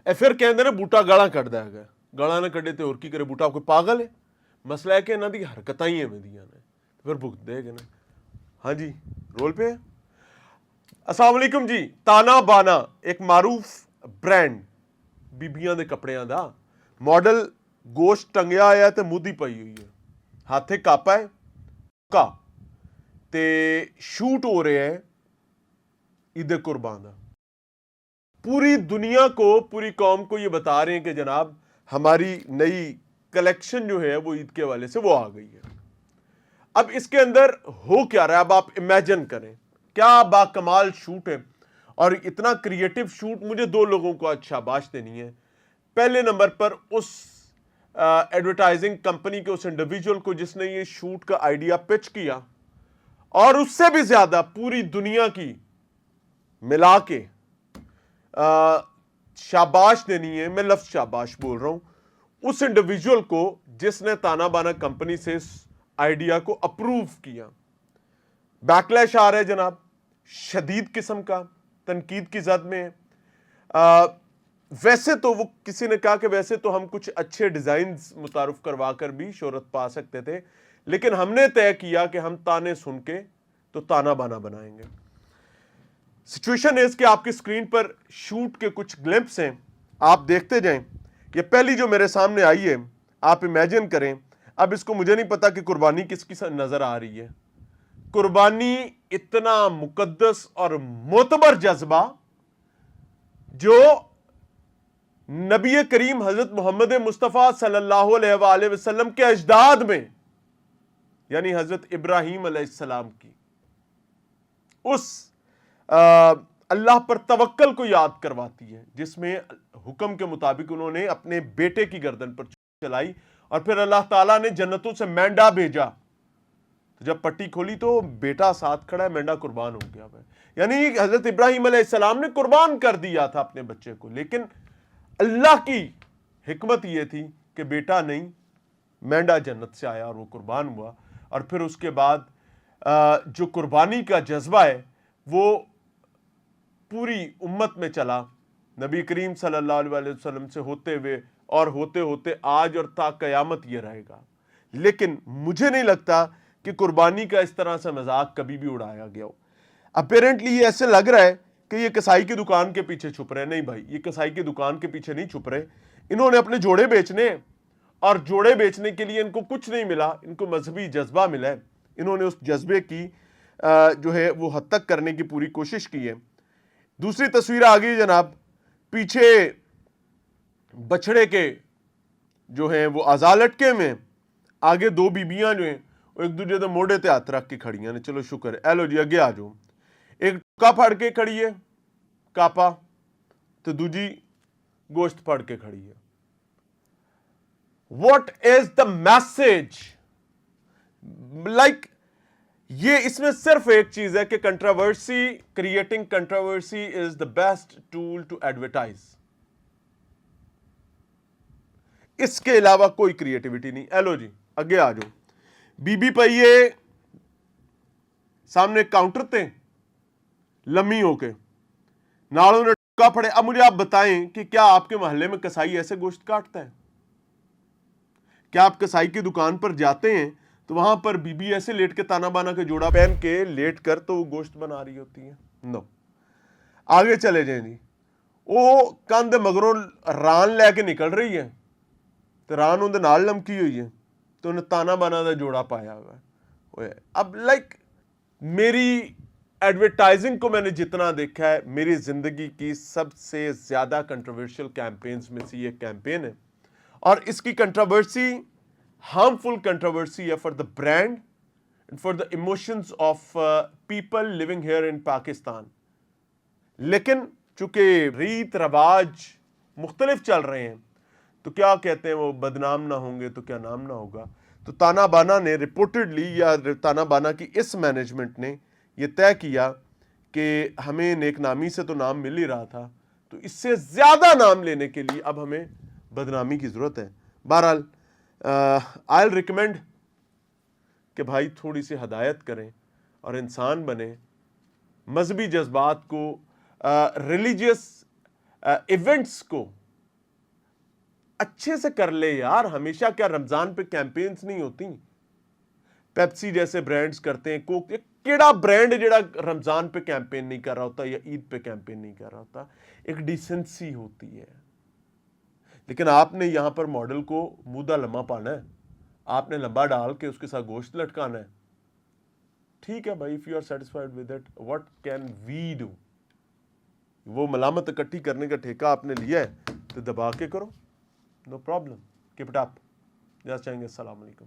फिर कहते ने बूटा गाला कटदा है, गाला ना कटे तो होर की करे, बूटा कोई पागल है। मसला है कि इन्हां दी हरकतां ही एवें दियां ने, फिर भुगतदे ने। हाँ जी, रोल पे है। अस्सलाम वालेकुम जी। ताना बाना एक मारूफ ब्रांड बीबियां दे कपड़ियां दा मॉडल गोश्त टंगया है ते मुद्दी पई हुई है, हाथे कापा है का ते शूट हो रहे हैं ईद कुर्बान दा। पूरी दुनिया को, पूरी कौम को ये बता रहे हैं कि जनाब हमारी नई कलेक्शन जो है वो ईद के हवाले से वो आ गई है। अब इसके अंदर हो क्या रहा है, अब आप इमेजिन करें, क्या बाकमाल शूट है। और इतना क्रिएटिव शूट, मुझे दो लोगों को आज शाबाश देनी है। पहले नंबर पर उस एडवर्टाइजिंग कंपनी के उस इंडिविजुअल को जिसने ये शूट का आइडिया पिच किया, और उससे भी ज्यादा पूरी दुनिया की मिला के शाबाश देनी है। मैं लफ्ज शाबाश बोल रहा हूं उस इंडिविजुअल को जिसने ताना बाना कंपनी से इस आइडिया को अप्रूव किया। बैकलैश आ रहा है जनाब, शदीद किस्म का, तनकीद की जद में है। वैसे तो वो किसी ने कहा कि वैसे तो हम कुछ अच्छे डिजाइन मुतारुफ करवा कर भी शोहरत पा सकते थे, लेकिन हमने तय किया कि हम ताने सुन के तो ताना बाना बनाएंगे। सिचुएशन इज कि आपकी स्क्रीन पर शूट के कुछ ग्लिम्प्स हैं, आप देखते जाएं। ये पहली जो मेरे सामने आई है, आप इमेजिन करें। अब इसको मुझे नहीं पता कि कुर्बानी किसकी नजर आ रही है। कुर्बानी इतना मुकद्दस और मोतबर जज्बा जो नबी करीम हजरत मोहम्मद मुस्तफ़ा सल्लल्लाहु अलैहि वसल्लम के अजदाद में, यानी हजरत इब्राहीम अलैहिस्सलाम की उस अल्लाह पर तवक्कल को याद करवाती है, जिसमें हुक्म के मुताबिक उन्होंने अपने बेटे की गर्दन पर चलाई और फिर अल्लाह ताला ने जन्नतों से मेंढा भेजा। तो जब पट्टी खोली तो बेटा साथ खड़ा है, मेंढा कुर्बान हो गया है। यानी हजरत इब्राहीम अलैहिस्सलाम ने कुर्बान कर दिया था अपने बच्चे को, लेकिन अल्लाह की हिकमत यह थी कि बेटा नहीं, मेंढा जन्नत से आया और वो कुर्बान हुआ। और फिर उसके बाद जो कुर्बानी का जज्बा है वो पूरी उम्मत में चला, नबी करीम सल्लल्लाहु अलैहि वसल्लम से होते हुए और होते होते आज और ता कयामत ये रहेगा। लेकिन मुझे नहीं लगता कि कुर्बानी का इस तरह से मजाक कभी भी उड़ाया गया हो। अपेरेंटली ये ऐसे लग रहा है कि ये कसाई की दुकान के पीछे छुप रहे हैं। नहीं भाई, ये कसाई की दुकान के पीछे नहीं छुप रहे। इन्होंने अपने जोड़े बेचने, और जोड़े बेचने के लिए इनको कुछ नहीं मिला, इनको मजहबी जज्बा मिला है। इन्होंने उस जज्बे की जो है वो हद तक करने की पूरी कोशिश की है। दूसरी तस्वीर आ गई जनाब, पीछे बछड़े के जो हैं वो आजा लटके में, आगे दो बीबियां जो हैं वो एक दूसरे के मोढ़े ते हाथ रख के खड़ी हैं। चलो शुक्र है, एलो जी अगे आ जाओ। एक टुका फड़ के खड़ी है कापा, तो दूजी गोश्त फड़ के खड़ी है। What is the message? Like ये इसमें सिर्फ एक चीज है कि controversy, creating controversy is the best tool to advertise. इसके अलावा कोई क्रिएटिविटी नहीं। एलो जी अगे आ जाओ। बीबी पईए सामने काउंटर थे लम्मी होके, नालों ने टुका फड़े। अब मुझे आप बताएं कि क्या आपके मोहल्ले में कसाई ऐसे गोश्त काटता है? क्या आप कसाई की दुकान पर जाते हैं तो वहां पर बीबी ऐसे लेट के ताना बाना के जोड़ा पहन के लेट कर तो वो गोश्त बना रही होती है? नो। आगे चले जाए जी, वो कंध मगरों रान लैके निकल रही है तो रान उनके नाल लमकी हुई है, तो उन्हें ताना बाना का जोड़ा पाया हुआ है। अब लाइक मेरी एडवर्टाइजिंग को मैंने जितना देखा है, मेरी जिंदगी की सबसे ज्यादा कंट्रोवर्शियल कैंपेन्स में से ये कैंपेन है। और इसकी कंट्रोवर्सी हार्मफुल कंट्रोवर्सी है for the brand and for the emotions of people living here in Pakistan. लेकिन चूंकि रीत रवाज मुख्तलिफ चल रहे हैं, तो क्या कहते हैं वो, बदनाम ना होंगे तो क्या नाम ना होगा। तो ताना बाना ने रिपोर्टेडली, या ताना बाना की इस मैनेजमेंट ने यह तय किया कि हमें नेकनामी से तो नाम मिल ही रहा था, तो इससे ज्यादा नाम लेने के लिए अब हमें बदनामी की जरूरत है। बहरहाल आई विल रिकमेंड कि भाई थोड़ी सी हदायत करें और इंसान बने, मजहबी जज्बात को, रिलीजियस इवेंट्स को اچھے سے کر لے یار. ہمیشہ کیا رمضان پہ کیمپینز نہیں ہوتی؟ پیپسی جیسے برانڈز کرتے ہیں, کوک, کیڑا برانڈ جڑا رمضان پہ کیمپین نہیں کر رہا ہوتا یا عید پہ کیمپین نہیں کر رہا ہوتا. ایک ڈیسنسی ہوتی ہے. لیکن آپ نے یہاں پر ماڈل کو مودہ لمبا پانا ہے, آپ نے لمبا ڈال کے اس کے ساتھ گوشت لٹکانا ہے. ٹھیک ہے بھائی, if you are satisfied with it, what can we do? وہ ملامت اکٹھی کرنے کا ٹھیکہ آپ نے لیا ہے تو دبا کے کرو, no problem, keep it up. جس چاہیں گے. السلام علیکم.